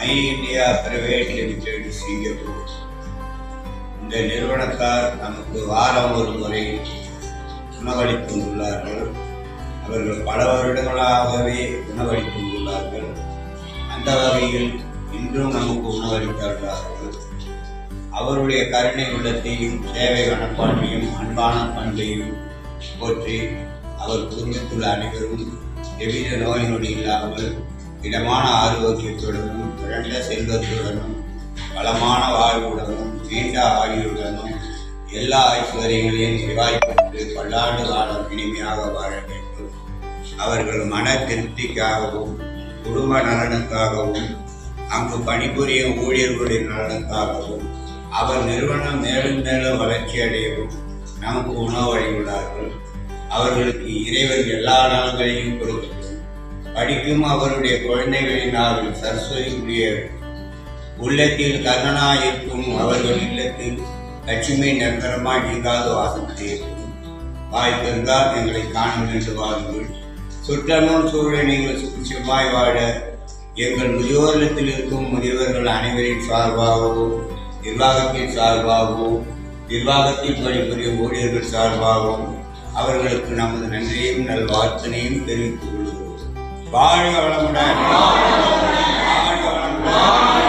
My India private limited Singapore. இந்த நிறுவனத்தார் நமக்கு வாரம் ஒரு முறை உணவளித்து வந்துள்ளார்கள். அவர்கள் பல வருடங்களாகவே உணவளித்து வந்துள்ளார்கள். அந்த வகையில் இன்றும் நமக்கு உணவளித்தார்கள். அவருடைய கருணை உள்ளத்தையும் சேவை மனப்பான்மையும் அன்பான பண்பையும் போற்றி அவர் குடும்பத்துள்ள அனைவரும் எவ்வித நோய் நொடி இல்லாமல் இடமான ஆரோக்கியத்துடனும் பிறந்த செல்வத்துடனும் வளமான வாழ்வுடனும் நீண்ட ஆயுளுடனும் எல்லா ஐஸ்வர்யங்களையும் நிறைவாய்ப்பட்டு பல்லாண்டு காலம் இனிமையாக வாழ வேண்டும். அவர்கள் மன திருப்திக்காகவும் குடும்ப நலனுக்காகவும் அங்கு பணிபுரியும் ஊழியர்களுடைய நலனுக்காகவும் அவர் நிறுவனம் மேலும் மேலும் வளர்ச்சி அடையவும் நமக்கு உணவு வழங்கியுள்ளார்கள். அவர்களுக்கு இறைவன் எல்லா நலங்களையும் கொடுக்கட்டும். படிக்கும் அவருடைய குழந்தைகளினால் சரஸ்வதிக்குரிய உள்ளத்தில் கருணாயிருக்கும் அவர்கள் இல்லத்தில் லட்சுமி நிரந்தரமாய் நீங்காது வாசம் செய்யட்டும். வாய்ப்பிருந்தால் எங்களை காணும் என்று வாருங்கள். சுற்றமும் சூழலை நீங்கள் சுபிட்சமாய் வாழ எங்கள் முதியோர்லத்தில் இருக்கும் முதியவர்கள் அனைவரின் சார்பாகவும் நிர்வாகத்தின் சார்பாகவும் நிர்வாகத்தில் பணிபுரியும் ஊழியர்கள் சார்பாகவும் அவர்களுக்கு நமது நன்றியையும் நல்வாழ்த்தினையும் தெரிவித்துக் கொள்கிறோம். வாழ்க வளமுடன். வாழ்க வளமுடன்.